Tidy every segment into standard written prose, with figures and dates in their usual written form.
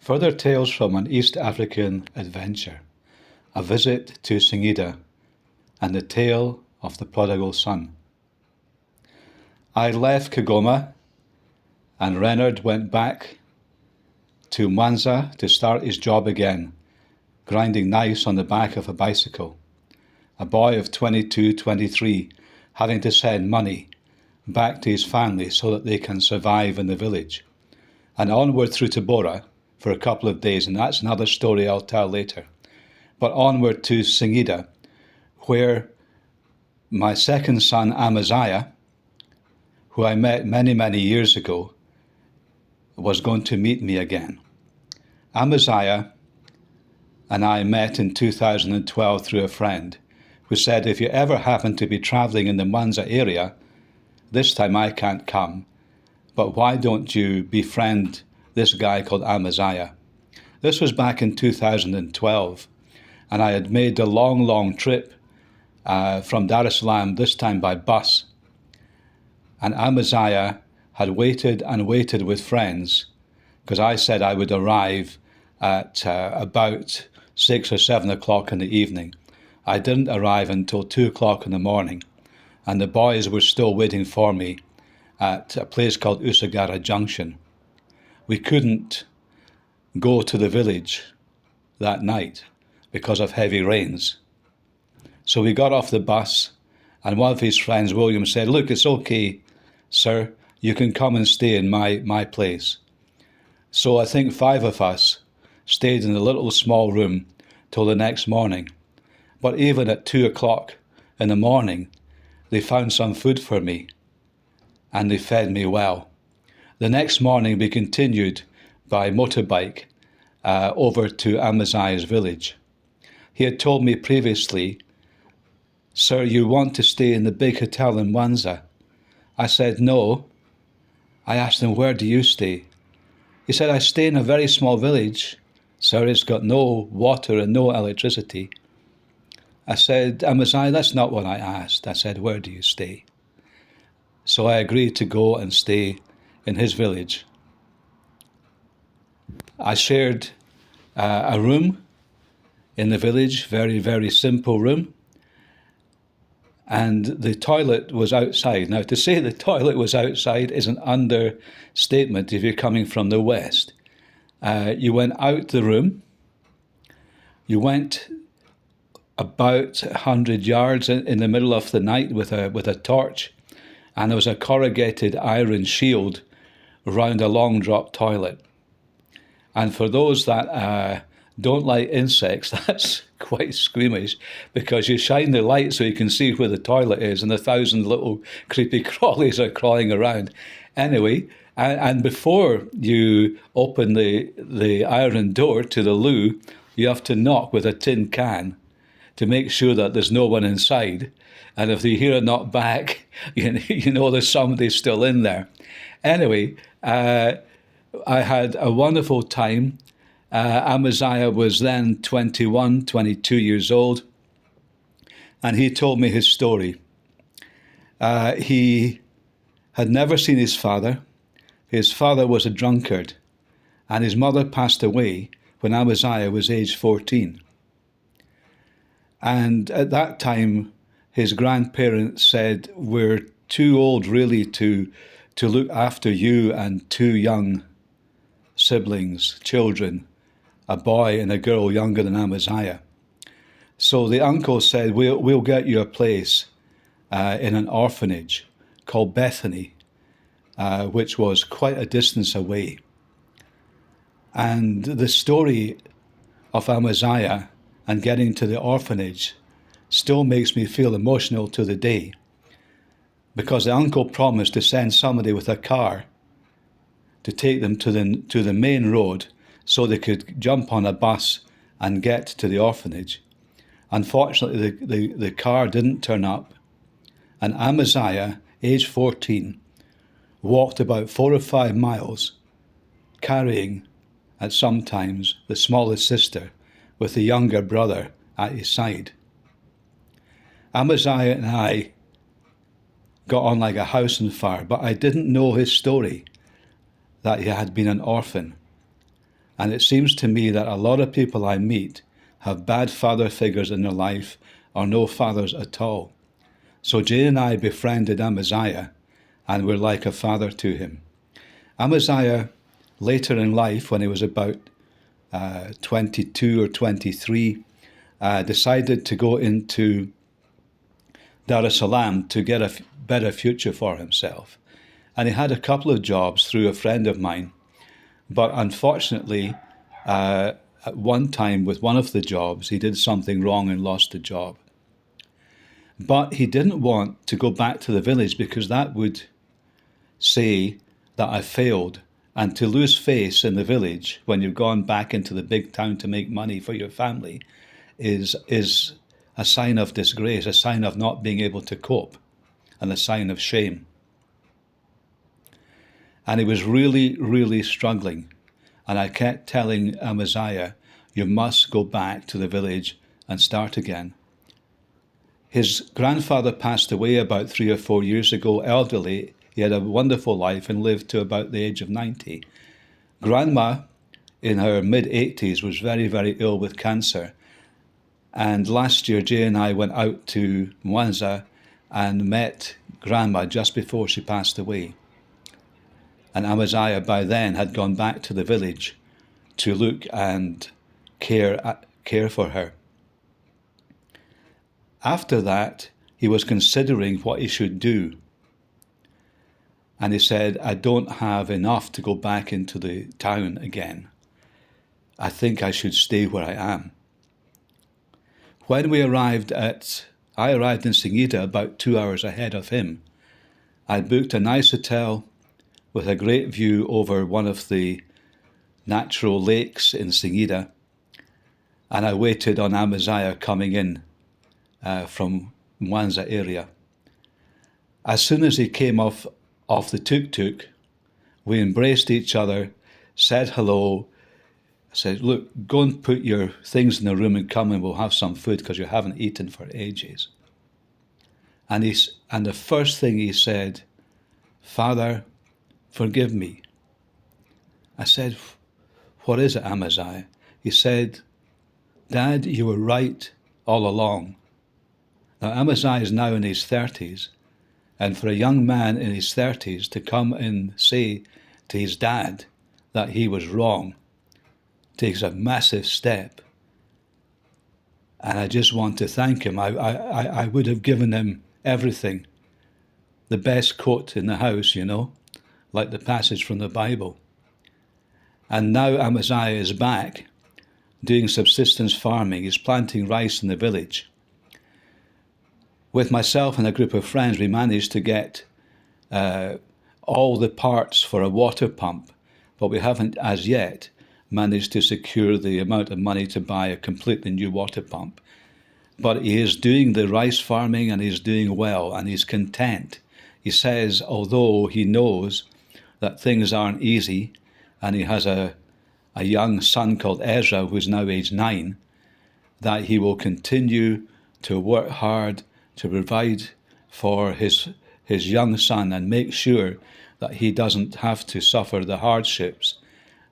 Further tales from an East African adventure, a visit to Singida, and the tale of the prodigal son. I left Kigoma, and Renard went back to Mwanza to start his job again, grinding knives on the back of a bicycle. A boy of 22, 23, having to send money back to his family so that they can survive in the village. And onward through to Bora for a couple of days, and that's another story I'll tell later. But onward to Singida, where my second son, Amaziah, who I met many, many years ago, was going to meet me again. Amaziah and I met in 2012 through a friend who said, if you ever happen to be traveling in the Mwanza area, this time I can't come, but why don't you befriend this guy called Amaziah? This was back in 2012, and I had made a long, long trip from Dar es Salaam, this time by bus. And Amaziah had waited and waited with friends, because I said I would arrive at about 6 or 7 o'clock in the evening. I didn't arrive until 2 o'clock in the morning, and the boys were still waiting for me at a place called Usagara Junction. We couldn't go to the village that night because of heavy rains. So we got off the bus, and one of his friends, William, said, look, it's okay, sir, you can come and stay in my place. So I think 5 of us stayed in a little small room till the next morning. But even at 2 o'clock in the morning, they found some food for me, and they fed me well. The next morning we continued by motorbike over to Amaziah's village. He had told me previously, sir, you want to stay in the big hotel in Mwanza? I said, no. I asked him, where do you stay? He said, I stay in a very small village, sir. It's got no water and no electricity. I said, Amaziah, that's not what I asked. I said, where do you stay? So I agreed to go and stay in his village. I shared a room in the village, very, very simple room. And the toilet was outside. Now, to say the toilet was outside is an understatement if you're coming from the West. You went out the room, you went about 100 yards in the middle of the night with a torch, and there was a corrugated iron shield around a long drop toilet. And for those that don't like insects, that's quite squeamish, because you shine the light so you can see where the toilet is, and 1,000 little creepy crawlies are crawling around. Anyway, and before you open the iron door to the loo, you have to knock with a tin can to make sure that there's no one inside. And if you hear a knock back, you know there's somebody still in there. Anyway, I had a wonderful time. Amaziah was then 21, 22 years old, and he told me his story. He had never seen his father. His father was a drunkard, and his mother passed away when Amaziah was age 14. And at that time, his grandparents said, we're too old really to look after you and 2 young siblings, children, a boy and a girl younger than Amaziah. So the uncle said, we'll get you a place in an orphanage called Bethany, which was quite a distance away. And the story of Amaziah and getting to the orphanage still makes me feel emotional to the day, because the uncle promised to send somebody with a car to take them to the main road so they could jump on a bus and get to the orphanage. Unfortunately, the car didn't turn up, and Amaziah, age 14, walked about 4 or 5 miles, carrying, at sometimes, the smallest sister with the younger brother at his side. Amaziah and I got on like a house on fire, but I didn't know his story, that he had been an orphan. And it seems to me that a lot of people I meet have bad father figures in their life or no fathers at all. So Jane and I befriended Amaziah, and we're like a father to him. Amaziah, later in life, when he was about 22 or 23, decided to go into Dar es Salaam to get a better future for himself. And he had a couple of jobs through a friend of mine. But unfortunately, at one time with one of the jobs, he did something wrong and lost the job. But he didn't want to go back to the village because that would say that I failed. And to lose face in the village when you've gone back into the big town to make money for your family is a sign of disgrace, a sign of not being able to cope, and a sign of shame. And he was really, really struggling. And I kept telling Amaziah, you must go back to the village and start again. His grandfather passed away about 3 or 4 years ago, elderly. He had a wonderful life and lived to about the age of 90. Grandma, in her mid-80s, was very, very ill with cancer. And last year, Jay and I went out to Mwanza and met Grandma just before she passed away. And Amaziah by then had gone back to the village to look and care for her. After that, he was considering what he should do. And he said, I don't have enough to go back into the town again. I think I should stay where I am. When I arrived in Singida about 2 hours ahead of him. I booked a nice hotel with a great view over one of the natural lakes in Singida. And I waited on Amaziah coming in from Mwanza area. As soon as he came off the tuk-tuk, we embraced each other, said hello, said, look, go and put your things in the room and come and we'll have some food because you haven't eaten for ages. And the first thing he said, Father, forgive me. I said, what is it, Amaziah? He said, Dad, you were right all along. Now, Amaziah is now in his 30s, and for a young man in his 30s to come and say to his dad that he was wrong takes a massive step. And I just want to thank him. I would have given him everything. The best coat in the house, like the passage from the Bible. And now Amaziah is back doing subsistence farming. He's planting rice in the village. With myself and a group of friends, we managed to get all the parts for a water pump, but we haven't as yet managed to secure the amount of money to buy a completely new water pump. But he is doing the rice farming and he's doing well and he's content. He says, although he knows that things aren't easy, and he has a young son called Ezra who's now age 9, that he will continue to work hard to provide for his young son and make sure that he doesn't have to suffer the hardships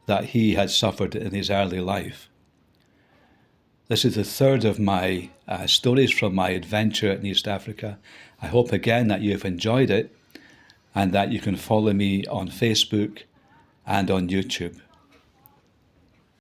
that he had suffered in his early life. This is the third of my stories from my adventure in East Africa. I hope again that you've enjoyed it and that you can follow me on Facebook and on YouTube.